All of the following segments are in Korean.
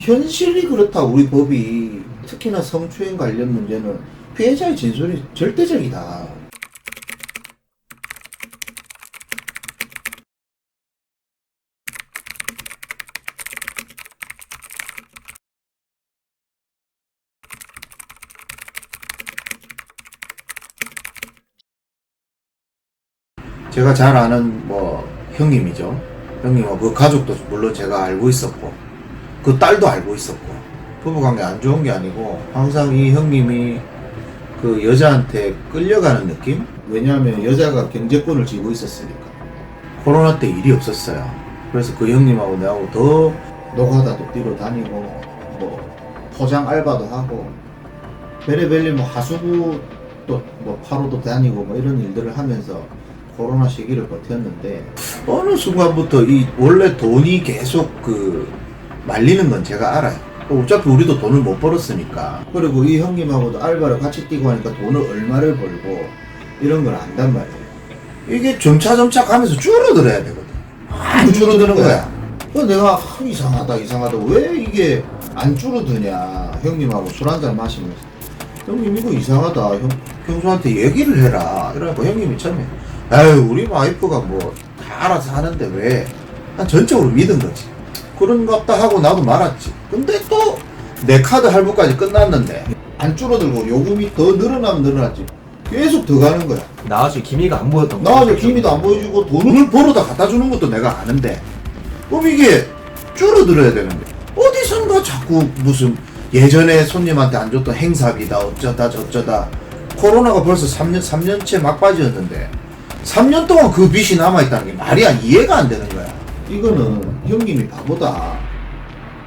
현실이 그렇다. 우리 법이 특히나 성추행 관련 문제는 피해자의 진술이 절대적이다. 제가 잘 아는 형님이죠. 형님하고 그 가족도 물론 제가 알고 있었고 그 딸도 알고 있었고 부부관계 안 좋은 게 아니고 항상 이 형님이 그 여자한테 끌려가는 느낌? 왜냐하면 여자가 경제권을 쥐고 있었으니까. 코로나 때 일이 없었어요. 그래서 그 형님하고 내하고 더 노가다도 뛰러 다니고 포장 알바도 하고 베레벨리 하수구 또 파로도 다니고 이런 일들을 하면서 코로나 시기를 버텼는데 어느 순간부터 이 원래 돈이 계속 말리는 건 제가 알아요. 어차피 우리도 돈을 못 벌었으니까. 그리고 이 형님하고도 알바를 같이 뛰고 하니까 돈을 얼마를 벌고 이런 걸 안단 말이에요. 이게 점차 가면서 줄어들어야 되거든. 안 줄어드는 거야. 그래서 내가 이상하다 왜 이게 안 줄어드냐. 형님하고 술 한잔 마시면서 형님 이거 이상하다. 형수한테 얘기를 해라. 이러니까 형님이 처음에 아유 우리 와이프가 다 알아서 하는데 왜? 난 전적으로 믿은 거지. 그런갑다 하고 나도 말았지. 근데 또 내 카드 할부까지 끝났는데 안 줄어들고 요금이 더 늘어나면 늘어났지. 계속 더 가는 거야. 나아질 기미가 안 보였던 거야. 나아질 기미도 안 보여주고 돈을 벌어다 갖다 주는 것도 내가 아는데 그럼 이게 줄어들어야 되는데 어디선가 자꾸 무슨 예전에 손님한테 안 줬던 행사비다 어쩌다 저쩌다. 코로나가 벌써 3년째 막바지였는데 3년 동안 그 빚이 남아있다는 게 말이 이해가 안 되는 거야. 이거는 형님이 바보다.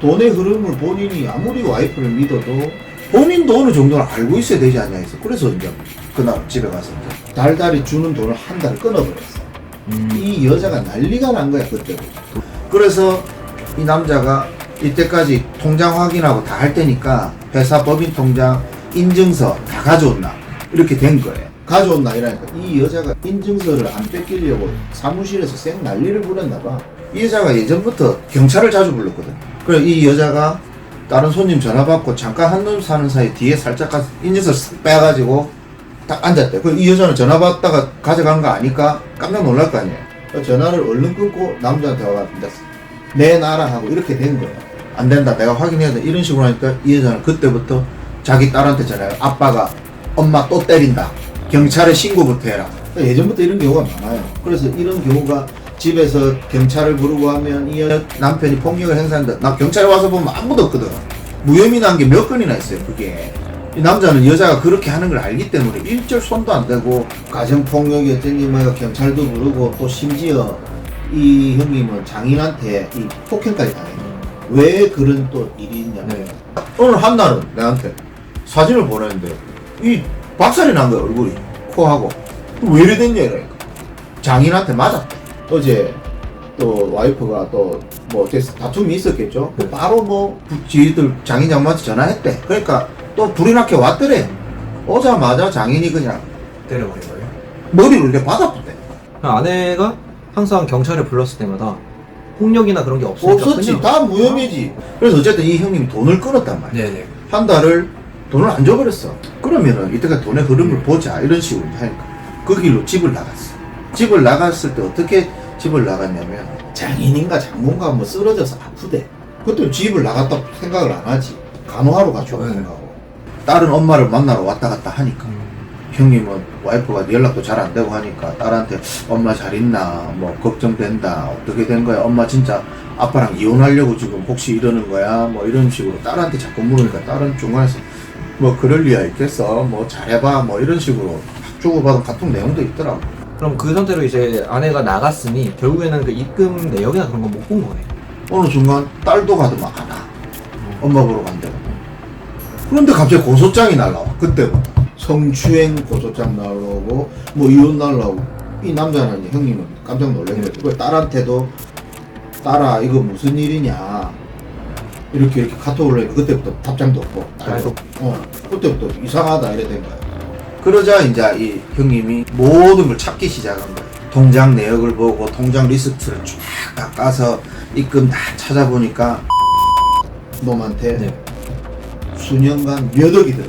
돈의 흐름을 본인이 아무리 와이프를 믿어도 본인도 어느 정도는 알고 있어야 되지 않냐 해서 그래서 이제 그날 집에 가서 이제 달달이 주는 돈을 한 달 끊어버렸어. 이 여자가 난리가 난 거야 그때부터. 그래서 이 남자가 이때까지 통장 확인하고 다 할 테니까 회사 법인 통장 인증서 다 가져온나 이렇게 된 거예요. 가져온나 이러니까 이 여자가 인증서를 안 뺏기려고 사무실에서 쌩 난리를 부렸나 봐. 이 여자가 예전부터 경찰을 자주 불렀거든. 그래 이 여자가 다른 손님 전화 받고 잠깐 한눈 사는 사이 뒤에 살짝 가서 인증서 싹 빼가지고 딱 앉았대. 그래 이 여자는 전화 받다가 가져간 거 아니까 깜짝 놀랄 거 아니에요. 전화를 얼른 끊고 남자한테 와가지고 내놔라 하고 이렇게 된 거예요. 안 된다 내가 확인해야 돼 이런 식으로 하니까 이 여자는 그때부터 자기 딸한테 전화해요. 아빠가 엄마 또 때린다. 경찰에 신고부터 해라. 예전부터 이런 경우가 많아요. 그래서 이런 경우가 집에서 경찰을 부르고 하면 이 남편이 폭력을 행사한다. 나 경찰에 와서 보면 아무도 없거든. 무혐의 난 게 몇 건이나 있어요. 그게 이 남자는 여자가 그렇게 하는 걸 알기 때문에 일절 손도 안 대고 가정폭력이 어쩌니 경찰도 부르고 또 심지어 이 형님은 장인한테 이 폭행까지 당해요. 왜 그런 또 일이 있냐면 오늘 한날은 내한테 사진을 보냈는데 이 박살이 난 거야 얼굴이 코하고. 왜 이래 됐냐 이러니까 장인한테 맞았대. 어제 또 와이프가 또 다툼이 있었겠죠. 바로 지들 장인 장모한테 전화했대. 그러니까 또 불이 나게 왔더래. 오자마자 장인이 그냥 때려버린 거예요. 머리를 이렇게 받아붙대. 아내가 항상 경찰을 불렀을 때마다 폭력이나 그런 게 없으니까 없었지. 그냥 다 무혐의지. 그래서 어쨌든 이 형님이 돈을 끊었단 말이야. 네네. 한 달을 돈을 안 줘버렸어. 그러면은 이때까지 돈의 흐름을 보자 이런 식으로 하니까 그 길로 집을 나갔어. 집을 나갔을 때 어떻게 집을 나갔냐면 장인인가 장모인가 쓰러져서 아프대. 그때 집을 나갔다 생각을 안 하지. 간호하러 가죠 생각하고. 딸은 엄마를 만나러 왔다 갔다 하니까 형님은 와이프가 연락도 잘 안 되고 하니까 딸한테 엄마 잘 있나 걱정된다 어떻게 된 거야 엄마 진짜 아빠랑 이혼하려고 지금 혹시 이러는 거야 이런 식으로 딸한테 자꾸 물으니까 딸은 중간에서 그럴 리야 있겠어 잘해봐 이런 식으로 주고받은 카톡 내용도 있더라고. 그럼 그 상태로 이제 아내가 나갔으니 결국에는 그 입금 내역이나 그런 건 못 본 거네. 어느 순간 딸도 가더만 하나 엄마 보러 간대요. 그런데 갑자기 고소장이 날라와. 그때부터 성추행 고소장 날라오고 이혼 날라오고. 이 남자는 형님은 깜짝 놀란 거예요. 그 딸한테도 딸아 이거 무슨 일이냐 이렇게 카톡을 올리니까 그때부터 답장도 없고 딸도 그때부터 이상하다 이래 된 거야. 그러자 이제 이 형님이 모든 걸 찾기 시작한 거예요. 통장 내역을 보고 통장 리스트를 쫙 깎아서 입금 다 찾아보니까 놈한테 네. 수년간 몇 억이 들어.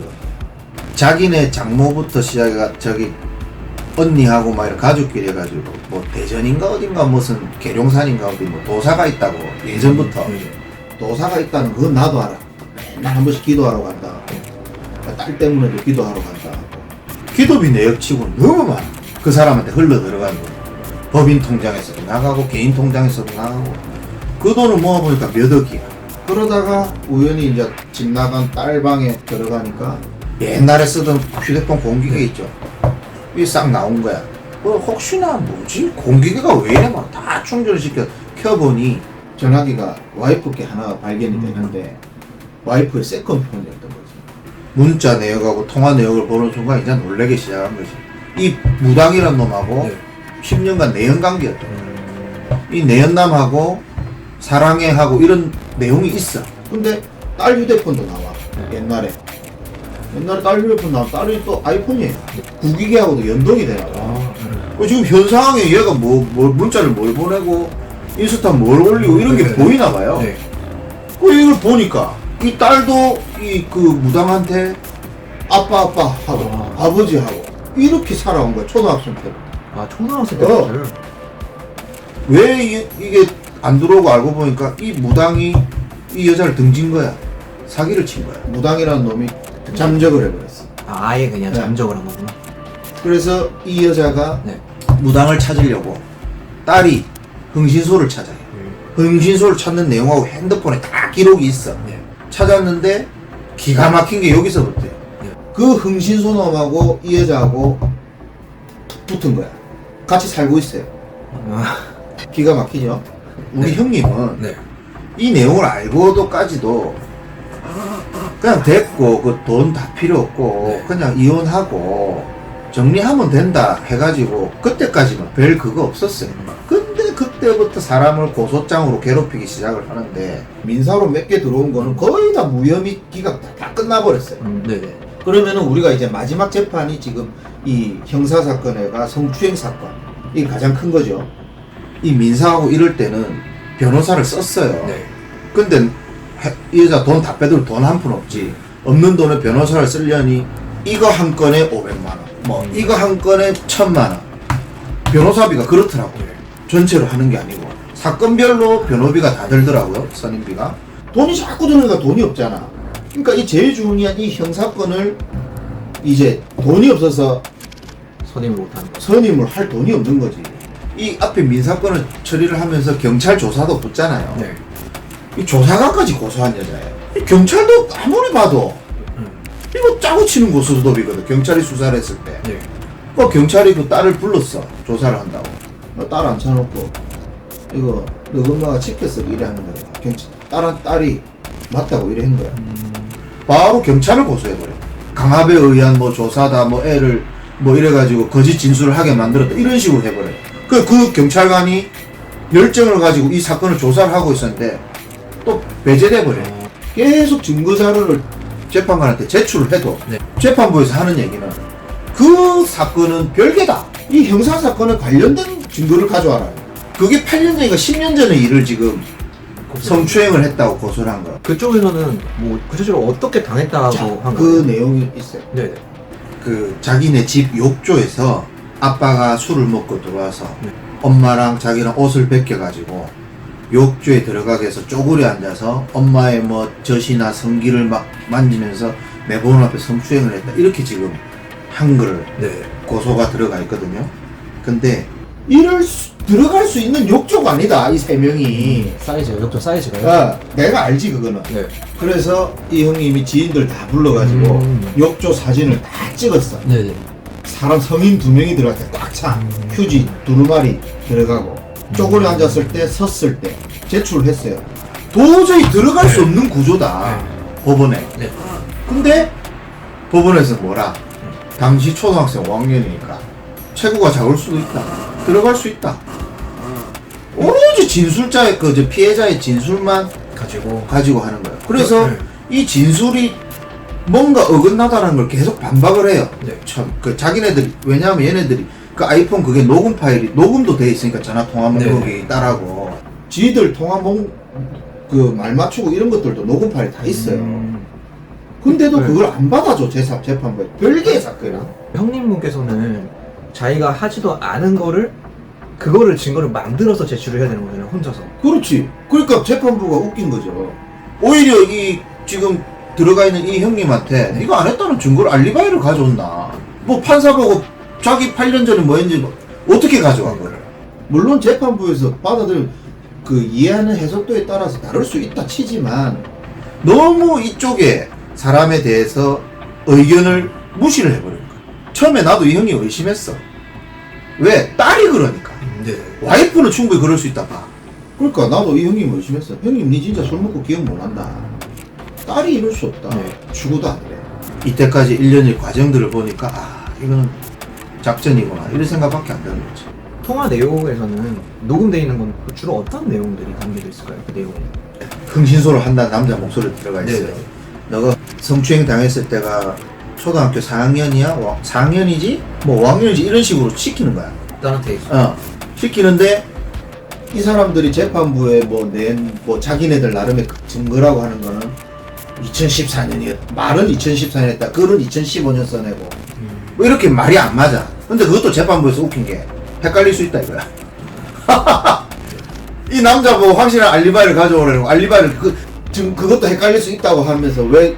자기네 장모부터 시작해가 저기 언니하고 막 이런 가족끼리 해가지고 뭐 대전인가 어딘가 무슨 계룡산인가 어디 뭐 도사가 있다고 예전부터 도사가 있다는 그건 나도 알아. 맨날 한 번씩 기도하러 간다. 딸 때문에도 기도하러 간다. 기도비 내역치고는 너무 많아. 그 사람한테 흘러 들어가는 거. 법인 통장에서도 나가고 개인 통장에서도 나가고 그 돈을 모아보니까 몇 억이야. 그러다가 우연히 이제 집 나간 딸 방에 들어가니까 옛날에 쓰던 휴대폰 공기계 있죠. 이게 싹 나온 거야. 혹시나 뭐지? 공기계가 왜 이래 막 다 충전을 시켜 켜보니 전화기가 와이프께 하나가 발견이 되는데 와이프의 세컨폰이었던 거지. 문자 내역하고 통화 내역을 보는 순간 이제 놀래기 시작한 거지. 이 무당이란 놈하고 네. 10년간 내연관계였던 거야. 이 내연남하고 사랑해 하고 이런 내용이 있어. 근데 딸 휴대폰도 나와. 옛날에 딸 휴대폰 나와. 딸이 또 아이폰이에요. 구기계하고도 연동이 되나. 지금 현 상황에 얘가 뭐 문자를 뭘 보내고 인스타 뭘 올리고 이런 게 보이나 봐요. 네. 이걸 보니까 이 딸도 이 그 무당한테 아빠 하고 아버지 하고 이렇게 살아온 거야. 초등학생 때. 아, 초등학생 때부터요? 왜 이게 안 들어오고 알고 보니까 이 무당이 이 여자를 등진 거야. 사기를 친 거야. 무당이라는 놈이 잠적을 해버렸어. 아, 아예 그냥 네. 잠적을 한 거구나. 그래서 이 여자가 네. 무당을 찾으려고 딸이 흥신소를 찾아요. 흥신소를 찾는 내용하고 핸드폰에 다 기록이 있어. 네. 찾았는데 기가 막힌 게 여기서부터예요. 네. 그 흥신소 놈하고 이 여자하고 붙은 거야. 같이 살고 있어요. 아, 기가 막히죠? 우리 네. 형님은 네. 이 내용을 알고도까지도 그냥 됐고 그 돈 다 필요 없고 네. 그냥 이혼하고 정리하면 된다 해가지고 그때까지는 별 그거 없었어요. 근데 그때부터 사람을 고소장으로 괴롭히기 시작을 하는데 민사로 몇 개 들어온 거는 거의 다 무혐의 기각 다 끝나버렸어요. 네네. 그러면은 우리가 이제 마지막 재판이 지금 이 형사사건에가 성추행 사건 이게 가장 큰 거죠. 이 민사하고 이럴 때는 변호사를 썼어요. 네. 근데 이 여자 돈 다 빼들 돈 한 푼 없지. 없는 돈에 변호사를 쓰려니 이거 한 건에 500만 원, 뭐 이거 한 건에 1000만 원. 변호사비가 그렇더라고요. 전체로 하는 게 아니고 사건별로 변호비가 다 들더라고요. 선임비가. 돈이 자꾸 드니까 돈이 없잖아. 그러니까 이 제일 중요한 이 형사건을 이제 돈이 없어서 선임을 못하는 거. 선임을 할 돈이 없는 거지. 이 앞에 민사건을 처리를 하면서 경찰 조사도 붙잖아요. 네. 이 조사관까지 고소한 여자예요. 이 경찰도 아무리 봐도 이거 짜고 치는 고소도비거든. 경찰이 수사를 했을 때. 네. 경찰이 그 딸을 불렀어. 조사를 한다고. 딸 앉혀놓고 이거 너 엄마가 시켰어 이래 하는 거야. 딸이 맞다고 이래 한 거야. 바로 경찰을 고소해버려. 강압에 의한 뭐 조사다 뭐 애를 뭐 이래가지고 거짓 진술을 하게 만들었다 이런 식으로 해버려. 그 경찰관이 열정을 가지고 이 사건을 조사를 하고 있었는데 또 배제돼 버려. 계속 증거 자료를 재판관한테 제출을 해도 네. 재판부에서 하는 얘기는 그 사건은 별개다. 이 형사 사건에 관련된 증거를 가져와라. 그게 8년 전인가 10년 전의 일을 지금 성추행을 했다고 고소를 한 거야. 그쪽에서는 뭐 구체적으로 어떻게 당했다고 한 그 거예요? 내용이 있어요. 네네. 그 자기네 집 욕조에서 아빠가 술을 먹고 들어와서 네. 엄마랑 자기랑 옷을 벗겨가지고 욕조에 들어가게 해서 쪼그려 앉아서 엄마의 뭐 젖이나 성기를 막 만지면서 내 보는 앞에 성추행을 했다 이렇게 한 거를 네. 고소가 들어가 있거든요. 근데 들어갈 수 있는 욕조가 아니다 이 세 명이. 사이즈가, 욕조 사이즈가요? 내가 알지 그거는. 네. 그래서 이 형님이 지인들 다 불러가지고 욕조 사진을 다 찍었어. 네네. 사람 성인 2명이 들어갈 때 꽉 차. 휴지 두루마리 들어가고 쪼그려 앉았을 때 섰을 때 제출을 했어요. 도저히 들어갈 수 없는 구조다. 법원에. 네. 근데 법원에서 뭐라? 당시 초등학생 5학년이니까 체구가 작을 수도 있다. 들어갈 수 있다. 오로지 진술자의 피해자의 진술만 가지고 하는 거예요. 그래서 네. 이 진술이 뭔가 어긋나다라는 걸 계속 반박을 해요. 네. 참, 자기네들이, 왜냐하면 얘네들이 그 아이폰 그게 녹음 파일이 녹음도 돼 있으니까 전화 통화 목록이 네. 따라고 지들 통화 그 말 맞추고 이런 것들도 녹음 파일이 다 있어요. 음. 근데도 네. 그걸 안 받아줘 재판부에. 별개의 사건이야. 형님분께서는 자기가 하지도 않은 거를 그거를 증거를 만들어서 제출을 해야 되는 거잖아요, 혼자서. 그렇지. 그러니까 재판부가 웃긴 거죠. 오히려 이 지금 들어가 있는 이 형님한테 이거 안 했다는 증거를 알리바이를 가져온다. 뭐 판사 보고 자기 8년 전에 뭐 했는지 뭐 어떻게 가져와 그걸. 물론 재판부에서 받아들일 그 이해하는 해석도에 따라서 다를 수 있다 치지만 너무 이쪽에 사람에 대해서 의견을 무시를 해버린 거야. 처음에 나도 이 형님 의심했어. 왜? 딸이 그러니까. 네. 와이프는 충분히 그럴 수 있다 봐. 그러니까 나도 이 형님 의심했어. 형님 니 진짜 술 먹고 기억 못 난다. 딸이 이럴 수 없다. 네. 죽어도 안 돼. 이때까지 1년의 과정들을 보니까 아 이거는 작전이구나 이런 생각밖에 안 드는 거지. 통화 내용에서는 녹음되어 있는 건 주로 어떤 내용들이 담겨져 있을까요? 그 내용에. 흥신소를 한다는 남자 목소리 들어가 있어요. 네네. 너가 성추행 당했을 때가 초등학교 4학년이야? 4학년이지? 뭐 5학년이지? 이런 식으로 시키는 거야. 딸한테 있어. 시키는데 이 사람들이 재판부에 뭐 낸 뭐 자기네들 나름의 그 증거라고 하는 거는 2014년이었다. 말은 2014년이었다. 글은 2015년 써내고 뭐 이렇게 말이 안 맞아. 근데 그것도 재판부에서 웃긴 게 헷갈릴 수 있다 이거야. 이 남자 뭐 확실한 알리바이를 가져오려고 알리바이를 그것도 헷갈릴 수 있다고 하면서 왜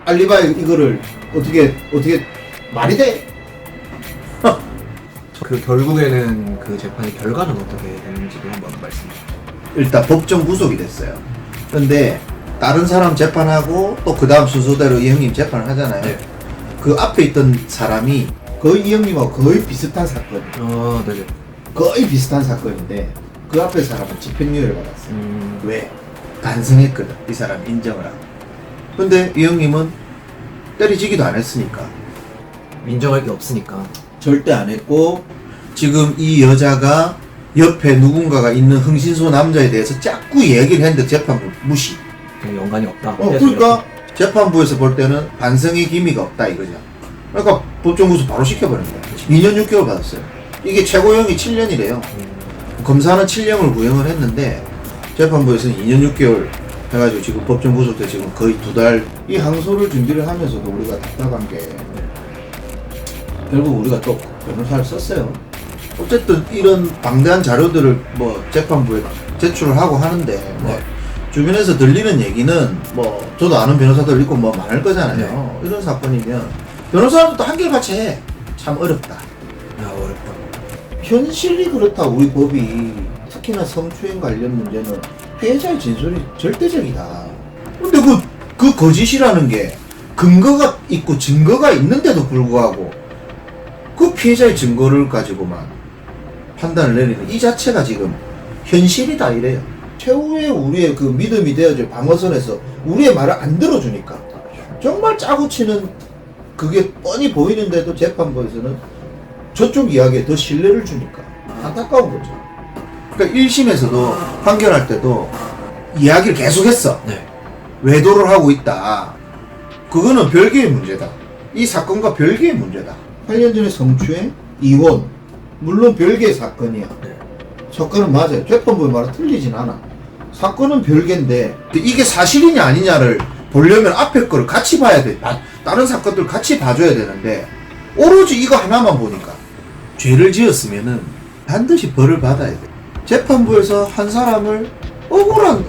알리바이 이거를 어떻게 말이 돼? 그 결국에는 그 재판의 결과는 어떻게 되는지도 한번 말씀해 주세요. 일단 법정 구속이 됐어요. 근데 다른 사람 재판하고 또 그 다음 순서대로 이 형님 재판을 하잖아요. 네. 그 앞에 있던 사람이 거의 이 형님하고 거의 비슷한 사건. 네네. 거의 비슷한 사건인데 그 앞에 사람은 집행유예를 받았어요. 왜? 반성했거든. 이 사람 인정을 하고. 근데 이 형님은 때리지기도 안 했으니까. 인정할 게 없으니까. 절대 안 했고 지금 이 여자가 옆에 누군가가 있는 흥신소 남자에 대해서 자꾸 얘기를 했는데 재판부 무시. 그냥 연관이 없다. 그러니까 재판부에서 볼 때는 반성의 기미가 없다 이거죠. 그러니까 법정 구속 바로 시켜버린 거야. 2년 6개월 받았어요. 이게 최고형이 7년이래요. 검사는 7년을 구형을 했는데 재판부에서는 2년 6개월 해가지고 지금 법정 구속돼 지금 거의 2달. 이 항소를 준비를 하면서도 우리가 답답한 게 결국 우리가 또 변호사를 썼어요. 어쨌든 이런 방대한 자료들을 뭐 재판부에 제출을 하고 하는데 뭐 주변에서 들리는 얘기는 뭐 저도 아는 변호사들 있고 뭐 많을 거잖아요. 이런 사건이면 변호사들도 한결같이 해. 참 어렵다. 어렵다. 현실이 그렇다. 우리 법이 특히나 성추행 관련 문제는 피해자의 진술이 절대적이다. 근데 그 거짓이라는 게 근거가 있고 증거가 있는데도 불구하고 그 피해자의 증거를 가지고만 판단을 내리는 이 자체가 지금 현실이다 이래요. 최후의 우리의 그 믿음이 되어줄 방어선에서 우리의 말을 안 들어주니까 정말 짜고 치는 그게 뻔히 보이는데도 재판부에서는 저쪽 이야기에 더 신뢰를 주니까 안타까운 거죠. 그러니까 1심에서도 판결할 때도 이야기를 계속했어. 네. 외도를 하고 있다. 그거는 별개의 문제다. 이 사건과 별개의 문제다. 8년 전에 성추행, 이혼 물론 별개의 사건이야. 네. 사건은 맞아요. 재판부의 말은 틀리진 않아. 사건은 별개인데 근데 이게 사실이냐 아니냐를 보려면 앞에 거를 같이 봐야 돼. 다른 사건들 같이 봐줘야 되는데 오로지 이거 하나만 보니까 죄를 지었으면은 반드시 벌을 받아야 돼. 재판부에서 한 사람을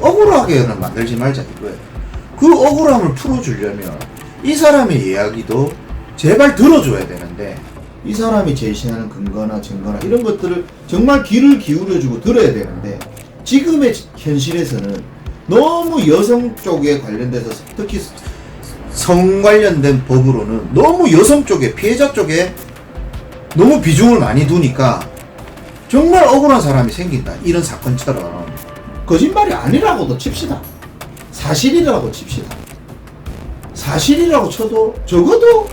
억울하게는 만들지 말자 이거예요. 그 억울함을 풀어주려면 이 사람의 이야기도 제발 들어줘야 되는데 이 사람이 제시하는 근거나 증거나 이런 것들을 정말 귀를 기울여주고 들어야 되는데 지금의 현실에서는 너무 여성 쪽에 관련돼서 특히 성 관련된 법으로는 너무 여성 쪽에 피해자 쪽에 너무 비중을 많이 두니까 정말 억울한 사람이 생긴다. 이런 사건처럼. 거짓말이 아니라고도 칩시다. 사실이라고 칩시다. 사실이라고 쳐도 적어도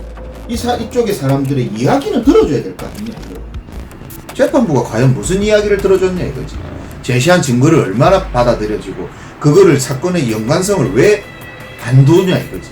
이쪽의 사람들의 이야기는 들어줘야 될 거 아니냐. 재판부가 과연 무슨 이야기를 들어줬냐 이거지. 제시한 증거를 얼마나 받아들여지고 그거를 사건의 연관성을 왜 안 두냐 이거지.